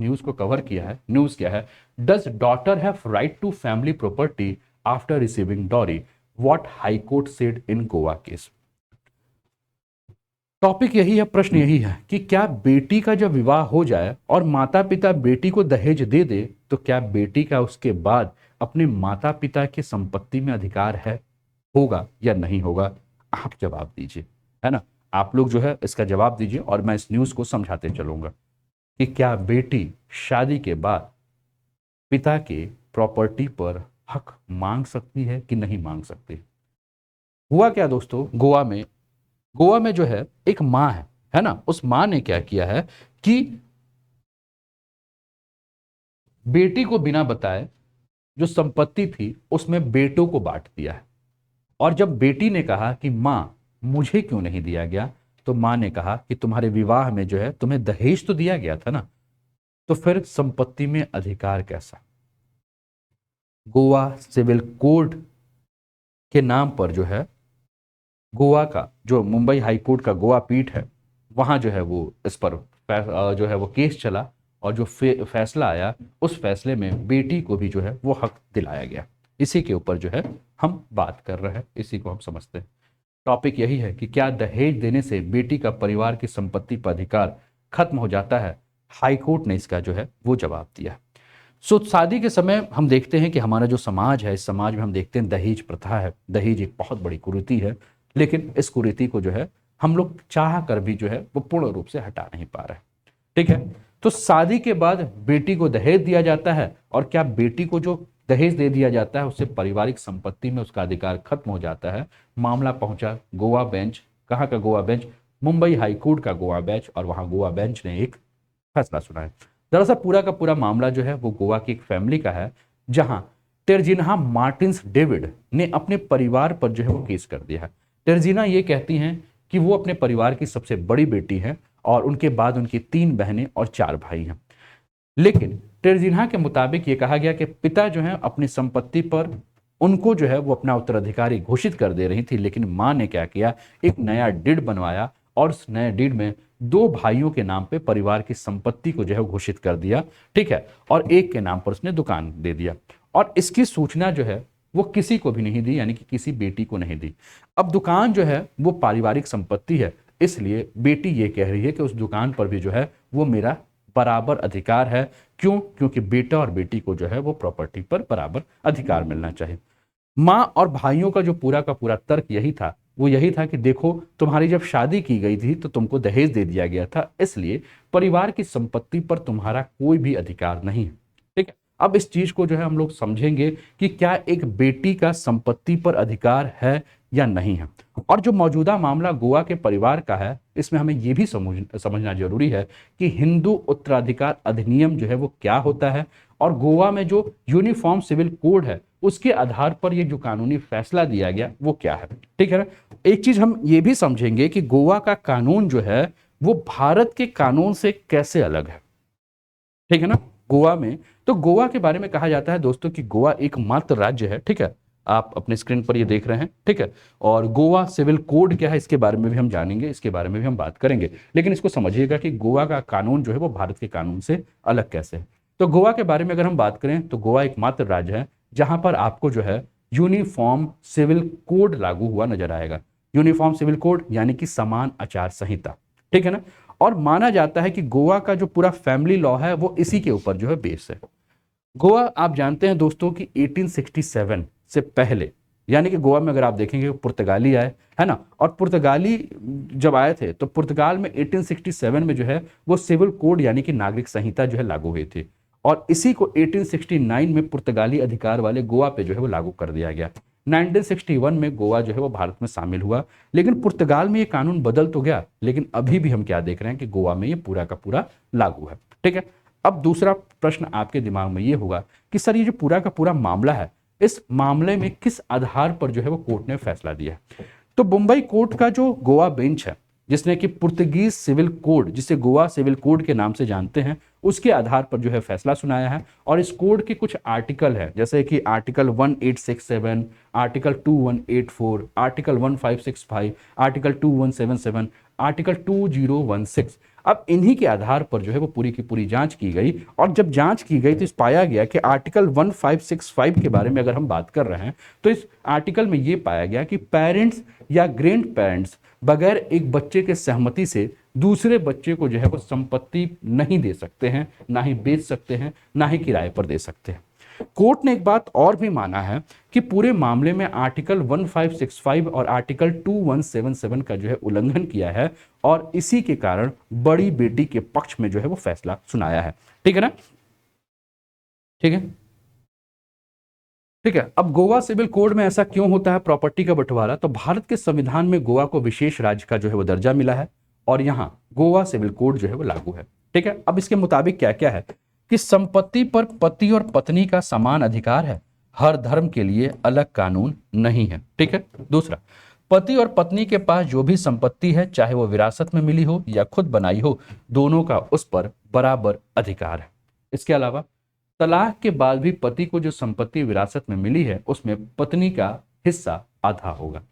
News को cover किया है। न्यूज क्या है? Does daughter have right to family property after receiving dowry, what high court said in Goa case. Topic यही है, प्रश्न यही है कि क्या बेटी का जब विवाह हो जाए और माता पिता बेटी को दहेज दे दे तो क्या बेटी का उसके बाद अपने माता पिता की संपत्ति में अधिकार है, होगा या नहीं होगा? आप जवाब दीजिए, है ना। आप लोग जो है इसका जवाब दीजिए और मैं इस न्यूज को समझाते चलूंगा कि क्या बेटी शादी के बाद पिता के प्रॉपर्टी पर हक मांग सकती है कि नहीं मांग सकती। हुआ क्या दोस्तों, गोवा में जो है एक माँ है ना, उस माँ ने क्या किया है कि बेटी को बिना बताए जो संपत्ति थी उसमें बेटों को बांट दिया है। और जब बेटी ने कहा कि माँ मुझे क्यों नहीं दिया गया, तो माँ ने कहा कि तुम्हारे विवाह में जो है तुम्हें दहेज तो दिया गया था ना, तो फिर संपत्ति में अधिकार कैसा। गोवा सिविल कोड के नाम पर जो है गोवा का जो मुंबई हाई कोर्ट का गोवा पीठ है, वहां जो है वो इस पर जो है वो केस चला और जो फैसला आया, उस फैसले में बेटी को भी जो है वो हक दिलाया गया। इसी के ऊपर जो है हम बात कर रहे हैं, इसी को हम समझते हैं। टॉपिक यही है कि क्या दहेज देने से बेटी का परिवार की संपत्ति पर अधिकार खत्म हो जाता है। हाई कोर्ट ने इसका जो है वो जवाब दिया। सो शादी के समय हम देखते हैं कि हमारा जो समाज है, इस समाज में हम देखते हैं दहेज प्रथा है। दहेज एक बहुत बड़ी कुरीति है, लेकिन इस कुरीति को जो है हम लोग चाह कर भी जो है वो पूर्ण रूप से हटा नहीं पा रहे। ठीक है, तो शादी के बाद बेटी को दहेज दिया जाता है, और क्या बेटी को जो दहेज दे दिया जाता है उससे पारिवारिक संपत्ति में उसका अधिकार खत्म हो जाता है। मामला पहुंचा गोवा बेंच। कहाँ का Goa bench? Mumbai high court का गोवा बेंच। और वहां गोवा बेंच ने एक फैसला सुनाया। दरअसल पूरा का पूरा मामला जो है वो गोवा की एक फैमिली का है, जहां टेरजिना मार्टिन्स डेविड ने अपने परिवार पर जो है वो केस कर दिया है। टेरजिना ये कहती हैं कि वो अपने परिवार की सबसे बड़ी बेटी हैं और उनके बाद उनकी 3 बहनें और 4 भाई हैं। लेकिन टेरजिना के मुताबिक ये कहा गया कि पिता जो है अपनी संपत्ति पर उनको जो है वो अपना उत्तराधिकारी घोषित कर दे रही थी, लेकिन माँ ने क्या किया, एक नया डीड बनवाया और उस नए डीड में 2 भाइयों के नाम पे परिवार की संपत्ति को जो है घोषित कर दिया। ठीक है, और एक के नाम पर उसने दुकान दे दिया, और इसकी सूचना जो है वो किसी को भी नहीं दी, यानी कि किसी बेटी को नहीं दी। अब दुकान जो है वो पारिवारिक संपत्ति है, इसलिए बेटी ये कह रही है कि उस दुकान पर भी जो है वो मेरा बराबर अधिकार है। क्यों? क्योंकि बेटा और बेटी को जो है वो प्रॉपर्टी पर बराबर अधिकार मिलना चाहिए। माँ और भाइयों का जो पूरा का पूरा तर्क यही था, वो यही था कि देखो तुम्हारी जब शादी की गई थी तो तुमको दहेज दे दिया गया था, इसलिए परिवार की संपत्ति पर तुम्हारा कोई भी अधिकार नहीं है। ठीक है, अब इस चीज को जो है हम लोग समझेंगे कि क्या एक बेटी का संपत्ति पर अधिकार है या नहीं है। और जो मौजूदा मामला गोवा के परिवार का है, इसमें हमें यह भी समझना जरूरी है कि हिंदू उत्तराधिकार अधिनियम जो है वो क्या होता है, और गोवा में जो यूनिफॉर्म सिविल कोड है उसके आधार पर ये जो कानूनी फैसला दिया गया वो क्या है। ठीक है ना। एक चीज हम ये भी समझेंगे कि गोवा का कानून जो है वो भारत के कानून से कैसे अलग है। ठीक है ना। गोवा में, तो गोवा के बारे में कहा जाता है दोस्तों कि गोवा एकमात्र राज्य है। ठीक है, आप अपने स्क्रीन पर ये देख रहे हैं। ठीक है, और गोवा सिविल कोड क्या है इसके बारे में भी हम जानेंगे, इसके बारे में भी हम बात करेंगे, लेकिन इसको समझिएगा कि गोवा का कानून जो है वो भारत के कानून से अलग कैसे है। तो गोवा के बारे में अगर हम बात करें तो गोवा एकमात्र राज्य है जहां पर आपको जो है यूनिफॉर्म सिविल कोड लागू हुआ नजर आएगा। यूनिफॉर्म सिविल कोड यानी कि समान आचार संहिता। ठीक है ना। और माना जाता है कि गोवा का जो पूरा फैमिली लॉ है वो इसी के ऊपर जो है बेस है। गोवा आप जानते हैं दोस्तों कि 1867 से पहले, यानी कि गोवा में अगर आप देखेंगे पुर्तगाली आए, है ना, और पुर्तगाली जब आए थे तो पुर्तगाल में 1867 में जो है वो सिविल कोड यानी कि नागरिक संहिता जो है लागू हुई थी, और इसी को 1869 में पुर्तगाली अधिकार वाले गोवा पे जो है वो लागू कर दिया गया। 1961 में गोवा जो है वो भारत में शामिल हुआ, लेकिन पुर्तगाल में ये कानून बदल तो गया, लेकिन अभी भी हम क्या देख रहे हैं कि गोवा में ये पूरा का पूरा लागू है। ठीक है, अब दूसरा प्रश्न आपके दिमाग में ये होगा कि सर ये जो पूरा का पूरा मामला है, इस मामले में किस आधार पर जो है वो कोर्ट ने फैसला दिया है। तो मुंबई कोर्ट का जो गोवा बेंच है, जिसने कि पुर्तगीज सिविल कोड, जिसे गोवा सिविल कोड के नाम से जानते हैं, उसके आधार पर जो है फैसला सुनाया है। और इस कोड के कुछ आर्टिकल है, जैसे कि article 1867, article 2184, article 1565, article 2177, article 2016 अब इन्हीं के आधार पर जो है वो पूरी की पूरी जांच की गई, और जब जांच की गई तो इस पाया गया कि आर्टिकल 1565 के बारे में अगर हम बात कर रहे हैं तो इस आर्टिकल में ये पाया गया कि पेरेंट्स या ग्रैंड पेरेंट्स बगैर एक बच्चे के सहमति से दूसरे बच्चे को जो है वो संपत्ति नहीं दे सकते हैं, ना ही बेच सकते हैं, ना ही किराए पर दे सकते हैं। कोर्ट ने एक बात और भी माना है कि पूरे मामले में आर्टिकल 1565 और आर्टिकल 2177 का जो है उल्लंघन किया है, और इसी के कारण बड़ी बेटी के पक्ष में जो है वो फैसला सुनाया है। ठीक है ना? ठीक है, ठीक है। अब गोवा सिविल कोड में ऐसा क्यों होता है प्रॉपर्टी का बंटवारा? तो भारत के संविधान में गोवा को विशेष राज्य का जो है वो दर्जा मिला है, और यहां गोवा सिविल कोड जो है वो लागू है। ठीक है, अब इसके मुताबिक क्या क्या है कि संपत्ति पर पति और पत्नी का समान अधिकार है, हर धर्म के लिए अलग कानून नहीं है। ठीक है। दूसरा, पति और पत्नी के पास जो भी संपत्ति है, चाहे वो विरासत में मिली हो या खुद बनाई हो, दोनों का उस पर बराबर अधिकार है। इसके अलावा तलाक के बाद भी पति को जो संपत्ति विरासत में मिली है उसमें पत्नी का हिस्सा आधा होगा।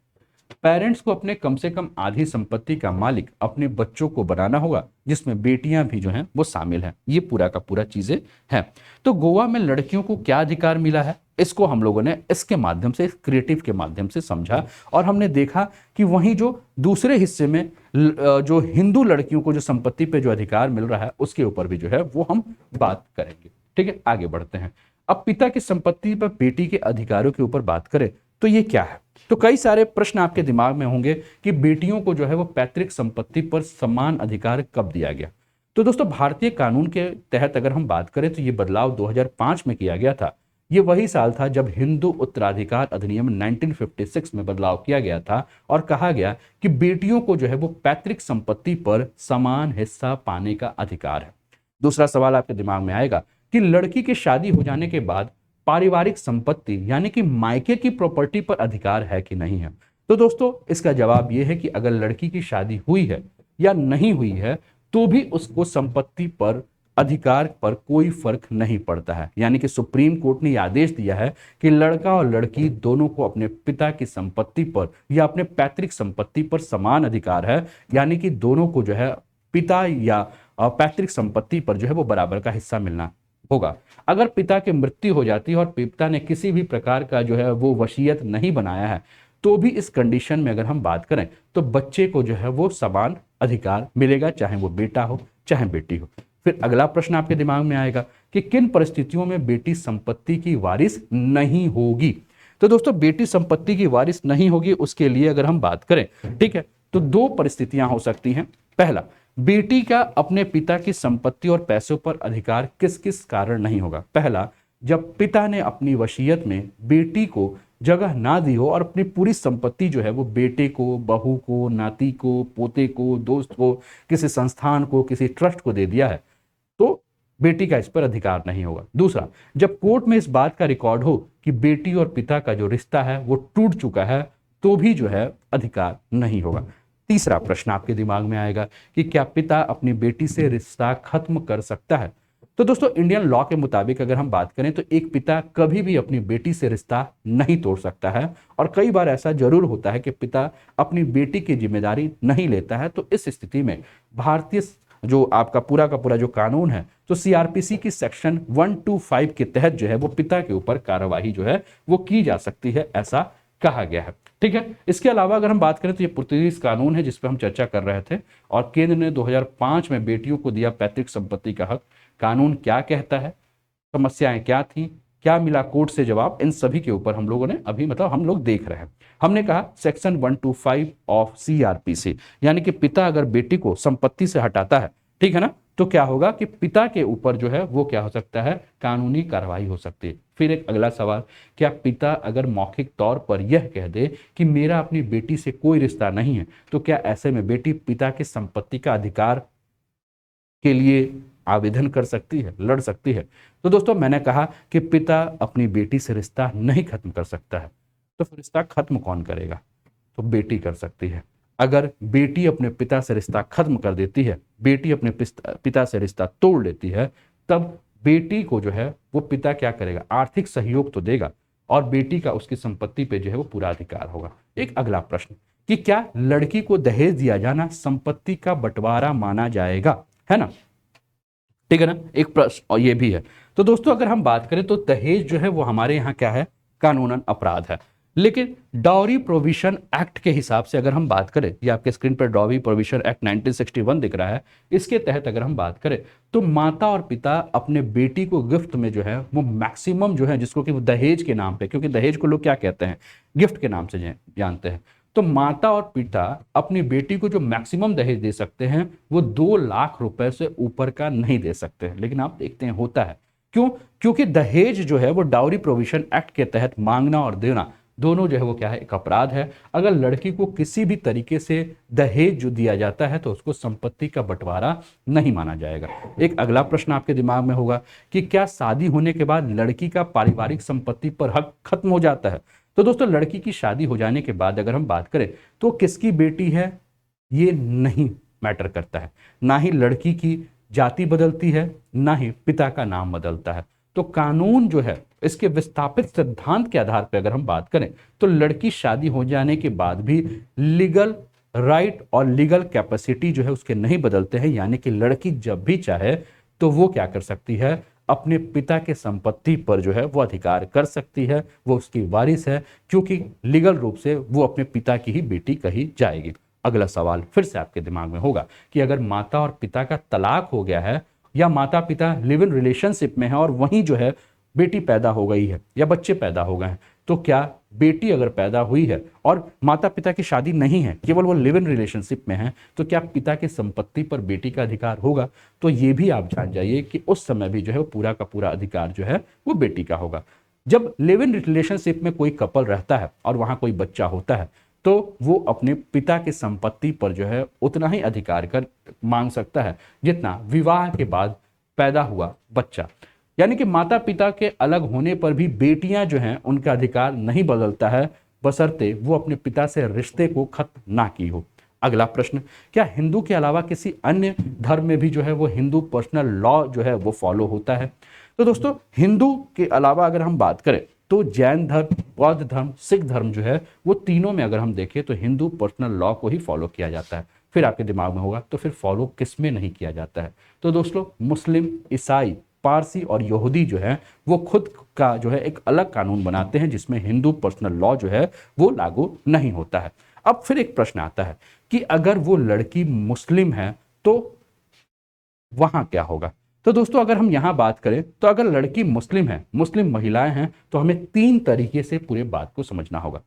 पेरेंट्स को अपने कम से कम आधी संपत्ति का मालिक अपने बच्चों को बनाना होगा, जिसमें बेटियां भी जो हैं वो शामिल हैं। ये पूरा का पूरा चीजें हैं। तो गोवा में लड़कियों को क्या अधिकार मिला है, इसको हम लोगों ने इसके माध्यम से, इस क्रिएटिव के माध्यम से समझा, और हमने देखा कि वहीं जो दूसरे हिस्से में जो हिंदू लड़कियों को जो संपत्ति पे जो अधिकार मिल रहा है उसके ऊपर भी जो है वो हम बात करेंगे। ठीक है, आगे बढ़ते हैं। अब पिता की संपत्ति पर बेटी के अधिकारों के ऊपर बात करें तो ये क्या है? तो कई सारे प्रश्न आपके दिमाग में होंगे कि बेटियों को जो है वो पैतृक संपत्ति पर समान अधिकार कब दिया गया। तो दोस्तों, भारतीय कानून के तहत अगर हम बात करें तो ये बदलाव 2005 में किया गया था। ये वही साल था जब हिंदू उत्तराधिकार अधिनियम 1956 में बदलाव किया गया था, और कहा गया कि बेटियों को जो है वो पैतृक संपत्ति पर समान हिस्सा पाने का अधिकार है। दूसरा सवाल आपके दिमाग में आएगा कि लड़की की शादी हो जाने के बाद पारिवारिक संपत्ति यानी कि मायके की प्रॉपर्टी पर अधिकार है कि नहीं है। तो दोस्तों, इसका जवाब यह है कि अगर लड़की की शादी हुई है या नहीं हुई है तो भी उसको संपत्ति पर अधिकार पर कोई फर्क नहीं पड़ता है। यानी कि सुप्रीम कोर्ट ने आदेश दिया है कि लड़का और लड़की दोनों को अपने पिता की संपत्ति पर या अपने पैतृक संपत्ति पर समान अधिकार है। यानी कि दोनों को जो है पिता या पैतृक संपत्ति पर जो है वो बराबर का हिस्सा मिलना होगा। अगर पिता की मृत्यु हो जाती है और पिता ने किसी भी प्रकार का जो है वो वसीयत नहीं बनाया है, तो भी इस कंडीशन में अगर हम बात करें तो बच्चे को जो है वो समान अधिकार मिलेगा, चाहे वो बेटा हो चाहे बेटी हो। फिर अगला प्रश्न आपके दिमाग में आएगा कि किन परिस्थितियों में बेटी संपत्ति की वारिस नहीं होगी। तो दोस्तों, बेटी संपत्ति की वारिस नहीं होगी उसके लिए अगर हम बात करें, ठीक है, तो दो परिस्थितियां हो सकती हैं। पहला, बेटी का अपने पिता की संपत्ति और पैसों पर अधिकार किस किस कारण नहीं होगा। पहला, जब पिता ने अपनी वसीयत में बेटी को जगह ना दी हो और अपनी पूरी संपत्ति जो है वो बेटे को, बहू को, नाती को, पोते को, दोस्त को, किसी संस्थान को, किसी ट्रस्ट को दे दिया है, तो बेटी का इस पर अधिकार नहीं होगा। दूसरा, जब कोर्ट में इस बात का रिकॉर्ड हो कि बेटी और पिता का जो रिश्ता है वो टूट चुका है, तो भी जो है अधिकार नहीं होगा। तीसरा प्रश्न आपके दिमाग में आएगा कि क्या पिता अपनी बेटी से रिश्ता खत्म कर सकता है। तो दोस्तों, इंडियन लॉ के मुताबिक अगर हम बात करें तो एक पिता कभी भी अपनी बेटी से रिश्ता नहीं तोड़ सकता है, और कई बार ऐसा जरूर होता है कि पिता अपनी बेटी की जिम्मेदारी नहीं लेता है। तो इस स्थिति में भारतीय जो आपका पूरा का पूरा जो कानून है, तो सीआरपीसी की सेक्शन 125 के तहत जो है वो पिता के ऊपर कार्यवाही जो है वो की जा सकती है, ऐसा कहा गया है। ठीक है, इसके अलावा अगर हम बात करें तो ये पुर्तगाली कानून है जिस पर हम चर्चा कर रहे थे, और केंद्र ने 2005 में बेटियों को दिया पैतृक संपत्ति का हक। कानून क्या कहता है, समस्याएं क्या थी, क्या मिला कोर्ट से जवाब, इन सभी के ऊपर हम लोगों ने अभी हम लोग देख रहे हैं। हमने कहा सेक्शन 125 ऑफ सीआरपीसी, यानी कि पिता अगर बेटी को संपत्ति से हटाता है, ठीक है ना, तो क्या होगा कि पिता के ऊपर जो है वो क्या हो सकता है, कानूनी कार्रवाई हो सकती है। फिर एक अगला सवाल, क्या पिता अगर मौखिक तौर पर यह कह दे कि मेरा अपनी बेटी से कोई रिश्ता नहीं है, तो क्या ऐसे में बेटी पिता की संपत्ति का अधिकार के लिए आवेदन कर सकती है, लड़ सकती है? तो दोस्तों, मैंने कहा कि पिता अपनी बेटी से रिश्ता नहीं खत्म कर सकता है, तो फिर रिश्ता खत्म कौन करेगा? तो बेटी कर सकती है। अगर बेटी अपने पिता से रिश्ता खत्म कर देती है, बेटी अपने पिता से रिश्ता तोड़ लेती है, तब बेटी को जो है वो पिता क्या करेगा, आर्थिक सहयोग तो देगा, और बेटी का उसकी संपत्ति पे जो है वो पूरा अधिकार होगा। एक अगला प्रश्न, कि क्या लड़की को दहेज दिया जाना संपत्ति का बंटवारा माना जाएगा, है ना। ठीक है ना, एक प्रश्न और ये भी है। तो दोस्तों अगर हम बात करें तो दहेज जो है वो हमारे यहाँ क्या है, कानूनन अपराध है। लेकिन डाउरी प्रोविजन एक्ट के हिसाब से अगर हम बात करें, ये आपके स्क्रीन पर डाउरी प्रोविजन एक्ट 1961 दिख रहा है, इसके तहत अगर हम बात करें तो माता और पिता अपने बेटी को गिफ्ट में जो है वो मैक्सिमम जो है, जिसको कि वो दहेज के नाम पे, क्योंकि दहेज को लोग क्या कहते हैं, गिफ्ट के नाम से जानते हैं, तो माता और पिता अपनी बेटी को जो मैक्सिमम दहेज दे सकते हैं वो 2 लाख रुपए से ऊपर का नहीं दे सकते हैं। लेकिन आप देखते हैं होता है क्यों, क्योंकि दहेज जो है वो डाउरी प्रोविजन एक्ट के तहत मांगना और देना दोनों जो है वो क्या है, एक अपराध है। अगर लड़की को किसी भी तरीके से दहेज जो दिया जाता है तो उसको संपत्ति का बंटवारा नहीं माना जाएगा। एक अगला प्रश्न आपके दिमाग में होगा कि क्या शादी होने के बाद लड़की का पारिवारिक संपत्ति पर हक खत्म हो जाता है। तो दोस्तों लड़की की शादी हो जाने के बाद अगर हम बात करें तो किसकी बेटी है ये नहीं मैटर करता है, ना ही लड़की की जाति बदलती है, ना ही पिता का नाम बदलता है। तो कानून जो है इसके विस्थापित सिद्धांत के आधार पर अगर हम बात करें तो लड़की शादी हो जाने के बाद भी लीगल राइट और लीगल कैपेसिटी जो है उसके नहीं बदलते हैं, यानी कि लड़की जब भी चाहे तो वो क्या कर सकती है, अपने पिता के संपत्ति पर जो है वो अधिकार कर सकती है, वो उसकी वारिस है, क्योंकि लीगल रूप से वो अपने पिता की ही बेटी कही जाएगी। अगला सवाल फिर से आपके दिमाग में होगा कि अगर माता और पिता का तलाक हो गया है या माता पिता लिव इन रिलेशनशिप में है और वहीं जो है बेटी पैदा हो गई है या बच्चे पैदा हो गए हैं, तो क्या बेटी अगर पैदा हुई है और माता पिता की शादी नहीं है, केवल वो लिव इन रिलेशनशिप में है, तो क्या पिता की संपत्ति पर बेटी का अधिकार होगा। तो ये भी आप जान जाइए कि उस समय भी जो है वो पूरा का पूरा अधिकार जो है वो बेटी का होगा। जब लिव इन रिलेशनशिप में कोई कपल रहता है और वहां कोई बच्चा होता है तो वो अपने पिता की संपत्ति पर जो है उतना ही अधिकार कर मांग सकता है जितना विवाह के बाद पैदा हुआ बच्चा। यानी कि माता पिता के अलग होने पर भी बेटियां जो हैं उनका अधिकार नहीं बदलता है, बशर्ते वो अपने पिता से रिश्ते को खत्म ना की हो। अगला प्रश्न, क्या हिंदू के अलावा किसी अन्य धर्म में भी जो है वो हिंदू पर्सनल लॉ जो है वो फॉलो होता है। तो दोस्तों हिंदू के अलावा अगर हम बात करें तो जैन धर्म, बौद्ध धर्म, सिख धर्म जो है वो तीनों में अगर हम देखें तो हिंदू पर्सनल लॉ को ही फॉलो किया जाता है। फिर आपके दिमाग में होगा तो फिर फॉलो किस में नहीं किया जाता है। तो दोस्तों मुस्लिम, ईसाई, पारसी और यहूदी जो है वो खुद का जो है एक अलग कानून बनाते हैं जिसमें हिंदू पर्सनल लॉ जो है वो लागू नहीं होता है। अब फिर एक प्रश्न आता है कि अगर वो लड़की मुस्लिम है तो वहां क्या होगा। तो दोस्तों अगर हम यहां बात करें तो अगर लड़की मुस्लिम है, मुस्लिम महिलाएं हैं, तो हमें 3 तरीके से पूरे बात को समझना होगा।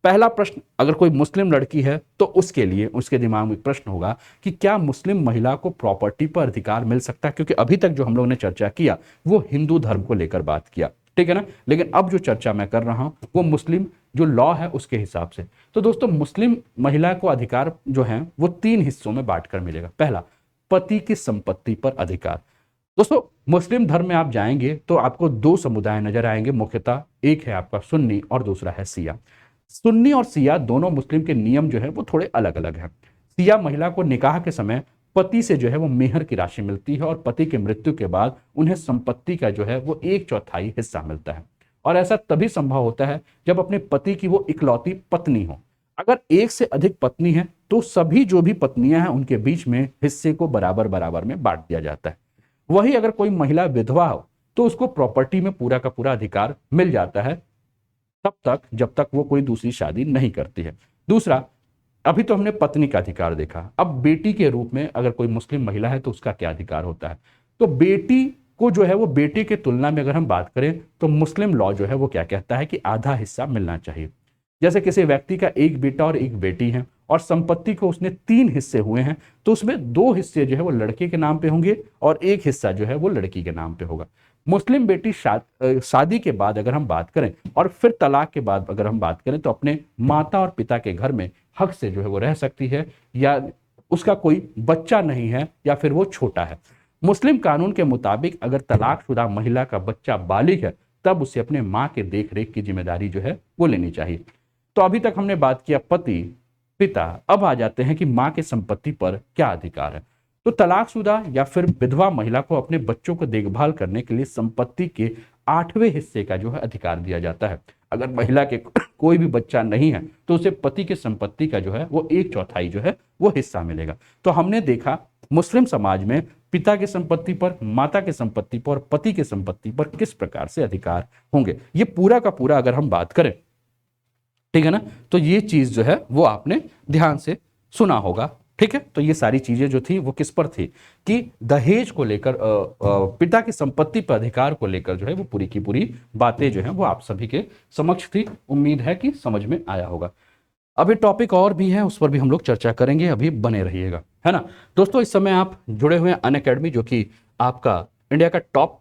पहला प्रश्न, अगर कोई मुस्लिम लड़की है तो उसके लिए उसके दिमाग में प्रश्न होगा कि क्या मुस्लिम महिला को प्रॉपर्टी पर अधिकार मिल सकता है, क्योंकि अभी तक जो हम लोगों ने चर्चा किया वो हिंदू धर्म को लेकर बात किया, ठीक है ना। लेकिन अब जो चर्चा मैं कर रहा हूं वो मुस्लिम जो लॉ है उसके हिसाब से। तो दोस्तों मुस्लिम महिला को अधिकार जो है वो 3 हिस्सों में बांटकर मिलेगा। पहला, पति की संपत्ति पर अधिकार। दोस्तों मुस्लिम धर्म में आप जाएंगे तो आपको 2 समुदाय नजर आएंगे मुख्यतः, एक है आपका सुन्नी और दूसरा है सिया। सुन्नी और सिया दोनों मुस्लिम के नियम जो है वो थोड़े अलग अलग हैं। सिया महिला को निकाह के समय पति से जो है वो मेहर की राशि मिलती है और पति की मृत्यु के बाद उन्हें संपत्ति का जो है वो 1/4 हिस्सा मिलता है। और ऐसा तभी संभव होता है जब अपने पति की वो इकलौती पत्नी हो। अगर एक से अधिक पत्नी है तो सभी जो भी पत्नियां हैं उनके बीच में हिस्से को बराबर बराबर में बांट दिया जाता है। वही अगर कोई महिला विधवा हो तो उसको प्रॉपर्टी में पूरा का पूरा अधिकार मिल जाता है तब तक जब तक वो कोई दूसरी शादी नहीं करती है। दूसरा, अभी तो हमने पत्नी का अधिकार देखा, अब बेटी के रूप में अगर कोई मुस्लिम महिला है तो उसका क्या अधिकार होता है। तो बेटी को जो है वो बेटे के तुलना में अगर हम बात करें तो मुस्लिम लॉ जो है वो क्या कहता है कि आधा हिस्सा मिलना चाहिए। जैसे किसी व्यक्ति का एक बेटा और एक बेटी है और संपत्ति को उसने 3 हिस्से हुए हैं तो उसमें 2 हिस्से जो है वो लड़के के नाम पे होंगे और 1 हिस्सा जो है वो लड़की के नाम पे होगा। मुस्लिम बेटी शादी के बाद अगर हम बात करें और फिर तलाक के बाद अगर हम बात करें तो अपने माता और पिता के घर में हक से जो है वो रह सकती है, या उसका कोई बच्चा नहीं है या फिर वो छोटा है। मुस्लिम कानून के मुताबिक अगर तलाकशुदा महिला का बच्चा बालिग है तब उसे अपने माँ के देख रेख की जिम्मेदारी जो है वो लेनी चाहिए। तो अभी तक हमने बात किया पति, पिता, अब आ जाते हैं कि माँ के संपत्ति पर क्या अधिकार है। तो तलाकशुदा या फिर विधवा महिला को अपने बच्चों को देखभाल करने के लिए संपत्ति के 8वें हिस्से का जो है अधिकार दिया जाता है। अगर महिला के कोई भी बच्चा नहीं है तो उसे पति की संपत्ति का जो है वो 1/4 जो है वो हिस्सा मिलेगा। तो हमने देखा मुस्लिम समाज में पिता की संपत्ति पर, माता की संपत्ति पर और पति की संपत्ति पर किस प्रकार से अधिकार होंगे। ये पूरा का पूरा अगर हम बात करें, ठीक है ना, तो ये चीज जो है वो आपने ध्यान से सुना होगा। ठीक है, तो ये सारी चीजें जो थी वो किस पर थी कि दहेज को लेकर, पिता की संपत्ति पर अधिकार को लेकर जो है वो पूरी की पूरी बातें जो है वो आप सभी के समक्ष थी। उम्मीद है कि समझ में आया होगा। अभी टॉपिक और भी है, उस पर भी हम लोग चर्चा करेंगे, अभी बने रहिएगा, है ना। दोस्तों इस समय आप जुड़े हुए हैं अनअकैडमी, जो कि आपका इंडिया का टॉप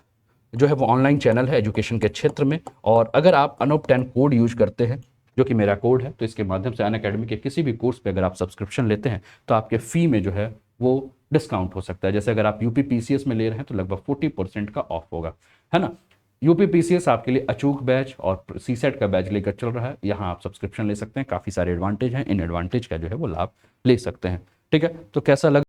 जो है वो ऑनलाइन चैनल है एजुकेशन के क्षेत्र में। और अगर आप अनूप 10 कोड यूज करते हैं, जो कि मेरा कोड है, तो इसके माध्यम से अनअकैडमी के किसी भी कोर्स पे अगर आप सब्सक्रिप्शन लेते हैं तो आपके फ़ी में जो है वो डिस्काउंट हो सकता है। जैसे अगर आप यूपी पीसीएस में ले रहे हैं तो लगभग 40% का ऑफ होगा, है ना। यूपी पीसीएस आपके लिए अचूक बैच और सीसेट का बैच लेकर चल रहा है। यहाँ आप सब्सक्रिप्शन ले सकते हैं, काफ़ी सारे एडवांटेज हैं, इन एडवांटेज का जो है वो लाभ ले सकते हैं। ठीक है, तो कैसा लगा